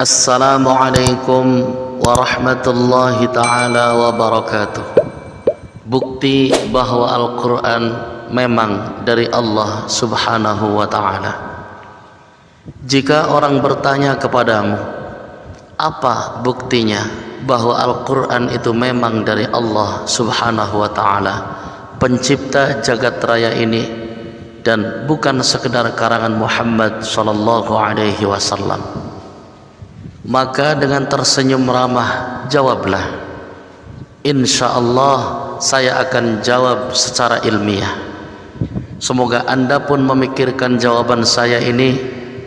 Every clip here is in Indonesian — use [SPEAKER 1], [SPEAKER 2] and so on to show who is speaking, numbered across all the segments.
[SPEAKER 1] Assalamualaikum warahmatullahi ta'ala wabarakatuh. Bukti bahwa Al-Quran memang dari Allah subhanahu wa ta'ala. Jika orang bertanya kepadamu, apa buktinya bahwa Al-Quran itu memang dari Allah subhanahu wa ta'ala, pencipta jagat raya ini, dan bukan sekedar karangan Muhammad sallallahu alaihi wasallam, maka dengan tersenyum ramah jawablah, insyaallah saya akan jawab secara ilmiah. Semoga Anda pun memikirkan jawaban saya ini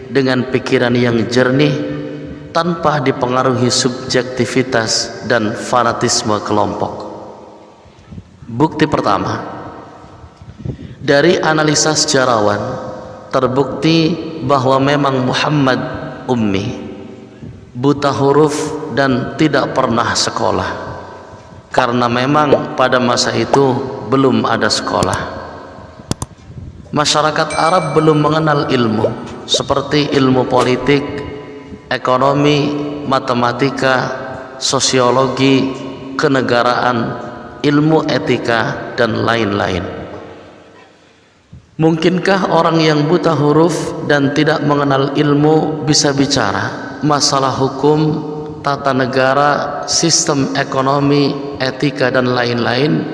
[SPEAKER 1] dengan pikiran yang jernih, tanpa dipengaruhi subjektivitas dan fanatisme kelompok. Bukti pertama, dari analisa sejarawan terbukti bahwa memang Muhammad ummi, buta huruf dan tidak pernah sekolah, karena memang pada masa itu belum ada sekolah. Masyarakat Arab belum mengenal ilmu seperti ilmu politik, ekonomi, matematika, sosiologi, kenegaraan, ilmu etika, dan lain-lain. Mungkinkah orang yang buta huruf dan tidak mengenal ilmu bisa bicara masalah hukum, tata negara, sistem ekonomi, etika, dan lain-lain,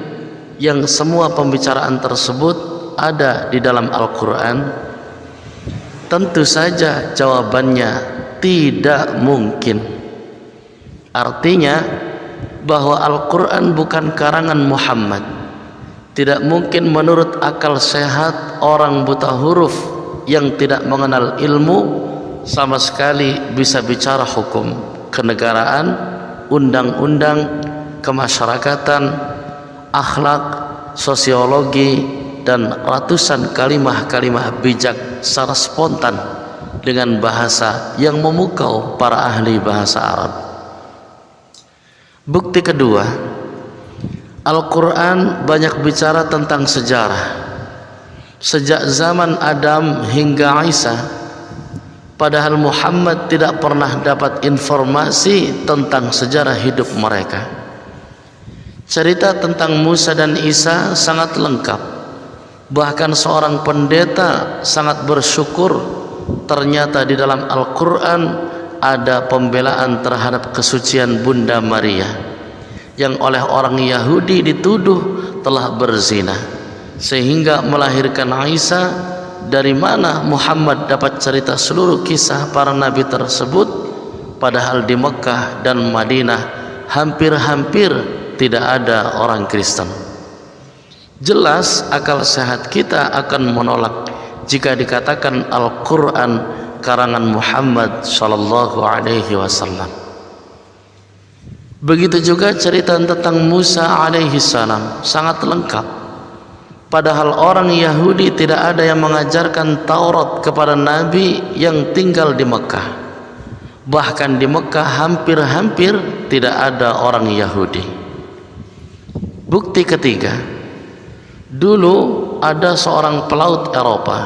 [SPEAKER 1] yang semua pembicaraan tersebut ada di dalam Al-Quran? Tentu saja jawabannya tidak mungkin. Artinya bahwa Al-Quran bukan karangan Muhammad. Tidak mungkin menurut akal sehat orang buta huruf yang tidak mengenal ilmu sama sekali bisa bicara hukum, kenegaraan, undang-undang, kemasyarakatan, akhlak, sosiologi, dan ratusan kalimah-kalimah bijak secara spontan dengan bahasa yang memukau para ahli bahasa Arab. Bukti kedua, Al-Quran banyak bicara tentang sejarah sejak zaman Adam hingga Isa, padahal Muhammad tidak pernah dapat informasi tentang sejarah hidup mereka. Cerita tentang Musa dan Isa sangat lengkap. Bahkan seorang pendeta sangat bersyukur ternyata di dalam Al-Quran ada pembelaan terhadap kesucian Bunda Maria yang oleh orang Yahudi dituduh telah berzina sehingga melahirkan Isa. Dari mana Muhammad dapat cerita seluruh kisah para nabi tersebut, padahal di Mekah dan Madinah hampir-hampir tidak ada orang Kristen? Jelas akal sehat kita akan menolak jika dikatakan Al-Quran karangan Muhammad sallallahu alaihi wasallam. Begitu juga cerita tentang Musa alaihi salam sangat lengkap, padahal orang Yahudi tidak ada yang mengajarkan Taurat kepada Nabi yang tinggal di Mekah. Bahkan di Mekah hampir-hampir tidak ada orang Yahudi. Bukti ketiga, dulu ada seorang pelaut Eropa.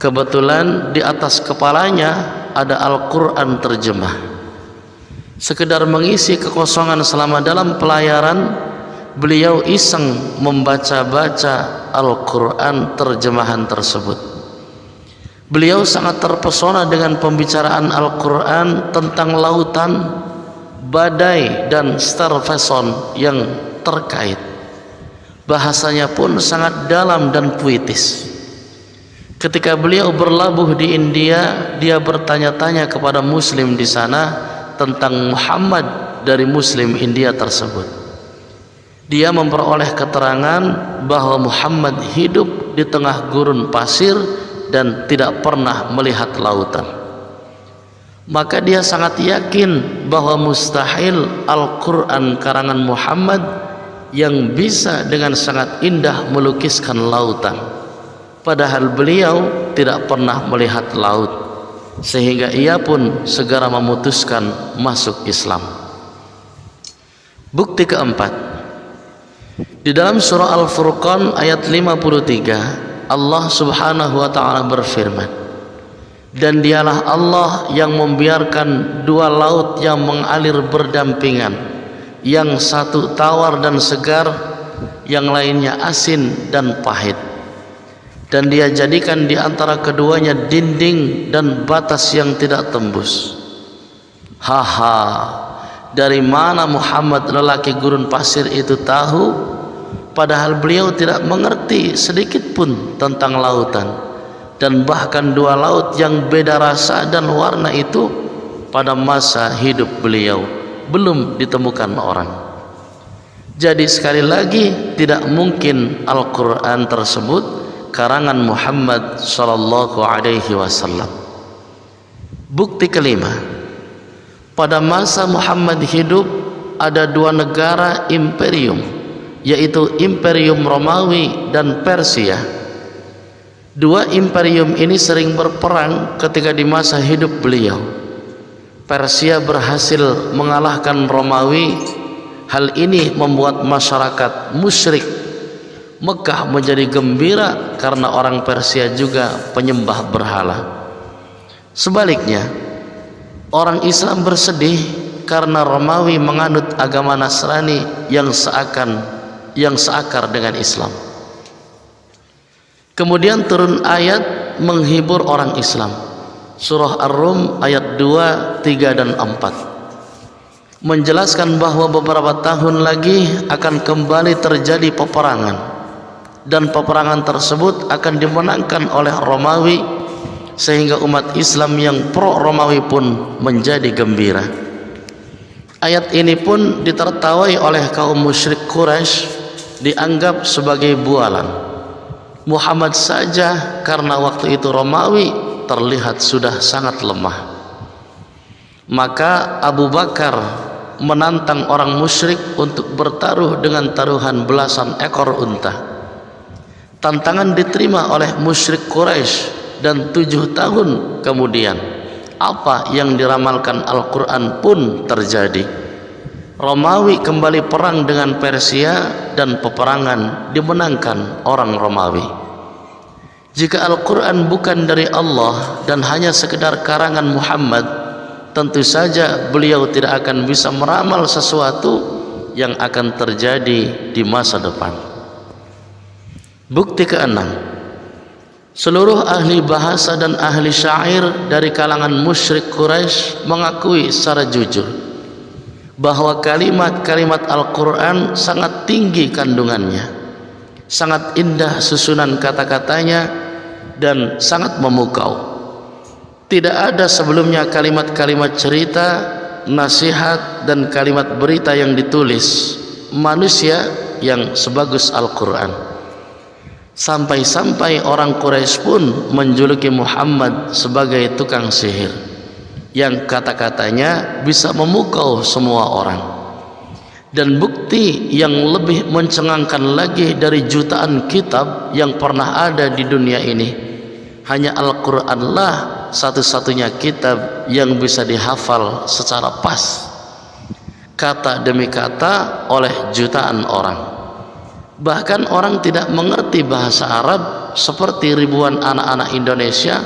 [SPEAKER 1] Kebetulan di atas kepalanya ada Al-Quran terjemah. Sekedar mengisi kekosongan selama dalam pelayaran, beliau iseng membaca-baca Al-Quran terjemahan tersebut. Beliau sangat terpesona dengan pembicaraan Al-Quran tentang lautan, badai, dan starvation yang terkait. Bahasanya pun sangat dalam dan puitis. Ketika beliau berlabuh di India, dia bertanya-tanya kepada muslim di sana tentang Muhammad dari muslim India tersebut. Dia memperoleh keterangan bahwa Muhammad hidup di tengah gurun pasir dan tidak pernah melihat lautan. Maka dia sangat yakin bahwa mustahil Al-Quran karangan Muhammad yang bisa dengan sangat indah melukiskan lautan, padahal beliau tidak pernah melihat laut, sehingga ia pun segera memutuskan masuk Islam. Bukti keempat, di dalam surah Al-Furqan ayat 53, Allah subhanahu wa ta'ala berfirman, Dan dialah Allah yang membiarkan dua laut yang mengalir berdampingan, yang satu tawar dan segar, yang lainnya asin dan pahit. Dan Dia jadikan di antara keduanya dinding dan batas yang tidak tembus. Haha, dari mana Muhammad lelaki gurun pasir itu tahu? Padahal beliau tidak mengerti sedikit pun tentang lautan. Dan bahkan dua laut yang beda rasa dan warna itu pada masa hidup beliau belum ditemukan orang. Jadi sekali lagi tidak mungkin Al-Quran tersebut karangan Muhammad sallallahu alaihi wasallam. Bukti kelima, pada masa Muhammad hidup ada dua negara imperium, yaitu Imperium Romawi dan Persia. Dua imperium ini sering berperang ketika di masa hidup beliau. Persia berhasil mengalahkan Romawi. Hal ini membuat masyarakat musyrik Mekah menjadi gembira karena orang Persia juga penyembah berhala. Sebaliknya, orang Islam bersedih karena Romawi menganut agama Nasrani yang seakar dengan Islam. Kemudian turun ayat menghibur orang Islam. Surah Ar-Rum ayat 2, 3 dan 4 menjelaskan bahwa beberapa tahun lagi akan kembali terjadi peperangan, dan peperangan tersebut akan dimenangkan oleh Romawi, sehingga umat Islam yang pro Romawi pun menjadi gembira. Ayat ini pun ditertawai oleh kaum musyrik Quraisy, dianggap sebagai bualan. Muhammad saja karena waktu itu Romawi terlihat sudah sangat lemah. Maka Abu Bakar menantang orang musyrik untuk bertaruh dengan taruhan belasan ekor unta. Tantangan diterima oleh musyrik Quraisy, dan 7 tahun kemudian apa yang diramalkan Al-Quran pun terjadi. Romawi kembali perang dengan Persia dan peperangan dimenangkan orang Romawi. Jika Al-Quran bukan dari Allah dan hanya sekedar karangan Muhammad, tentu saja beliau tidak akan bisa meramal sesuatu yang akan terjadi di masa depan. Bukti keenam, seluruh ahli bahasa dan ahli syair dari kalangan musyrik Quraisy mengakui secara jujur bahwa kalimat-kalimat Al-Quran sangat tinggi kandungannya, sangat indah susunan kata-katanya, dan sangat memukau. Tidak ada sebelumnya kalimat-kalimat cerita, nasihat, dan kalimat berita yang ditulis manusia yang sebagus Al-Quran. Sampai-sampai orang Quraisy pun menjuluki Muhammad sebagai tukang sihir yang kata-katanya bisa memukau semua orang. Dan bukti yang lebih mencengangkan lagi dari jutaan kitab yang pernah ada di dunia ini, hanya Al-Quranlah satu-satunya kitab yang bisa dihafal secara pas, kata demi kata, oleh jutaan orang. Bahkan orang tidak mengerti bahasa Arab seperti ribuan anak-anak Indonesia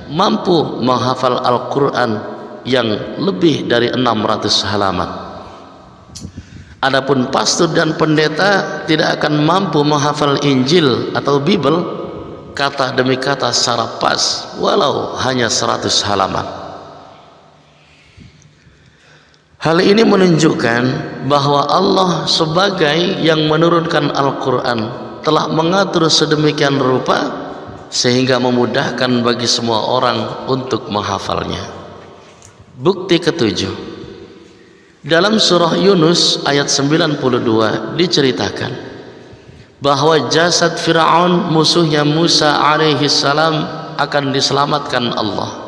[SPEAKER 1] mampu menghafal Al-Quran yang lebih dari 600 halaman. Adapun pastor dan pendeta tidak akan mampu menghafal Injil atau Bible kata demi kata secara pas, walau hanya 100 halaman. Hal ini menunjukkan bahwa Allah sebagai yang menurunkan Al-Quran telah mengatur sedemikian rupa sehingga memudahkan bagi semua orang untuk menghafalnya. Bukti ketujuh, dalam surah Yunus ayat 92 diceritakan bahwa jasad Fir'aun musuhnya Musa alaihi salam akan diselamatkan Allah.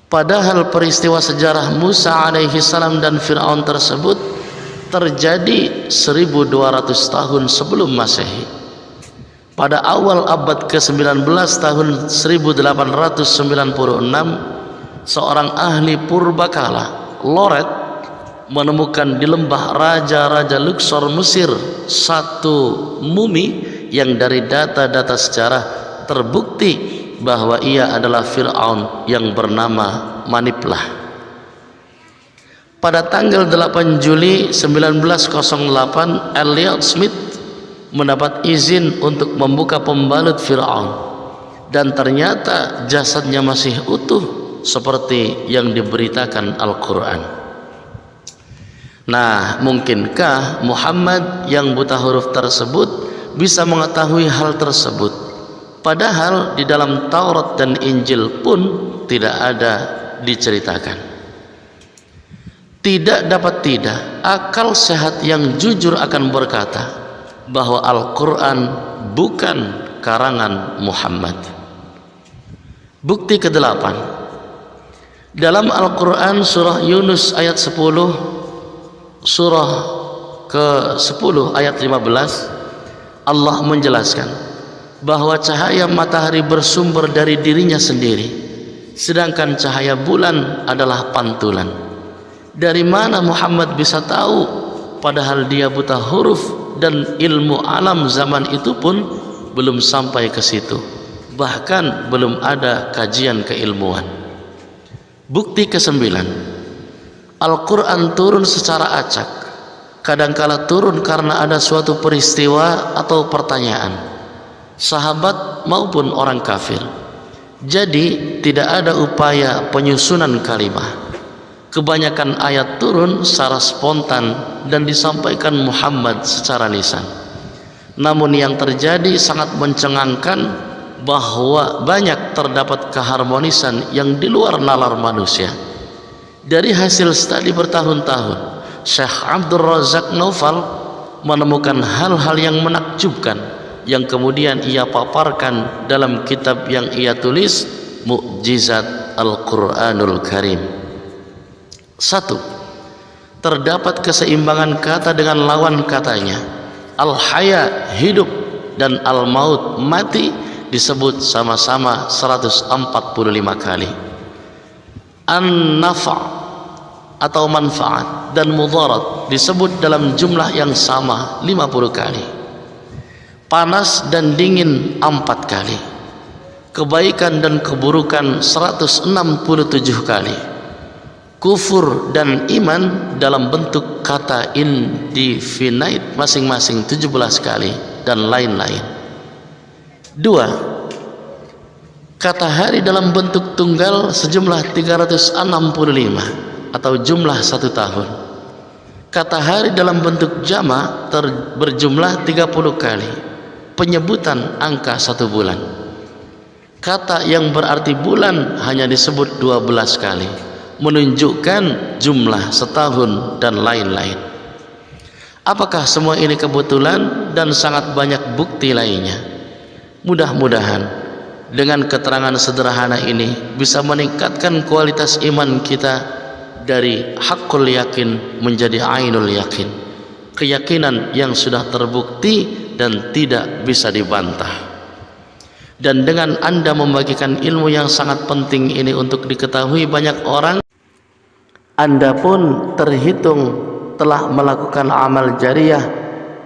[SPEAKER 1] Padahal peristiwa sejarah Musa alaihi salam dan Fir'aun tersebut terjadi 1200 tahun sebelum Masehi. Pada awal abad ke-19 tahun 1896, seorang ahli purbakala, Loret, menemukan di lembah Raja-Raja Luxor Mesir satu mumi yang dari data-data sejarah terbukti bahwa ia adalah Fir'aun yang bernama Maniplah. Pada tanggal 8 Juli 1908, Elliot Smith mendapat izin untuk membuka pembalut Fir'aun, dan ternyata jasadnya masih utuh seperti yang diberitakan Al-Quran. Nah, mungkinkah Muhammad yang buta huruf tersebut bisa mengetahui hal tersebut, padahal di dalam Taurat dan Injil pun tidak ada diceritakan? Tidak dapat tidak, akal sehat yang jujur akan berkata bahwa Al-Quran bukan karangan Muhammad. Bukti ke-8, dalam Al-Quran surah Yunus ayat 10, surah ke-10 ayat 15, Allah menjelaskan bahwa cahaya matahari bersumber dari dirinya sendiri, sedangkan cahaya bulan adalah pantulan. Dari mana Muhammad bisa tahu, padahal dia buta huruf dan ilmu alam zaman itu pun belum sampai ke situ, bahkan belum ada kajian keilmuan. Bukti ke-9, Al-Quran turun secara acak, kadangkala turun karena ada suatu peristiwa atau pertanyaan, sahabat maupun orang kafir. Jadi tidak ada upaya penyusunan kalimah. Kebanyakan ayat turun secara spontan dan disampaikan Muhammad secara lisan. Namun yang terjadi sangat mencengangkan, bahwa banyak terdapat keharmonisan yang di luar nalar manusia. Dari hasil studi bertahun-tahun, Syekh Abdul Razak Naufal menemukan hal-hal yang menakjubkan yang kemudian ia paparkan dalam kitab yang ia tulis, Mukjizat Al-Quranul Karim. 1. Terdapat keseimbangan kata dengan lawan katanya. Al-Haya hidup dan Al-Maut mati disebut sama-sama 145 kali. An-Nafa' atau manfaat dan mudarat disebut dalam jumlah yang sama 50 kali. Panas dan dingin 4 kali. Kebaikan dan keburukan 167 kali. Kufur dan iman dalam bentuk kata indefinite masing-masing 17 kali, dan lain-lain. 2. Kata hari dalam bentuk tunggal sejumlah 365 atau jumlah 1 tahun. Kata hari dalam bentuk jama berjumlah 30 kali, penyebutan angka 1 bulan. Kata yang berarti bulan hanya disebut 12 kali, menunjukkan jumlah setahun, dan lain-lain. Apakah semua ini kebetulan dan sangat banyak bukti lainnya? Mudah-mudahan dengan keterangan sederhana ini bisa meningkatkan kualitas iman kita dari haqqul yakin menjadi ainul yakin, keyakinan yang sudah terbukti dan tidak bisa dibantah. Dan dengan Anda membagikan ilmu yang sangat penting ini untuk diketahui banyak orang, Anda pun terhitung telah melakukan amal jariah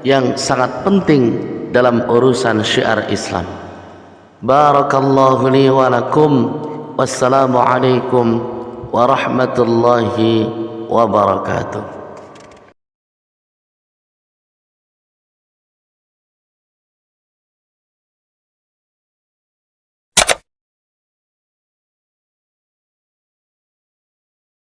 [SPEAKER 1] yang sangat penting dalam urusan syiar Islam. Barakallahu li wa lakum. Wassalamu alaikum warahmatullahi wabarakatuh.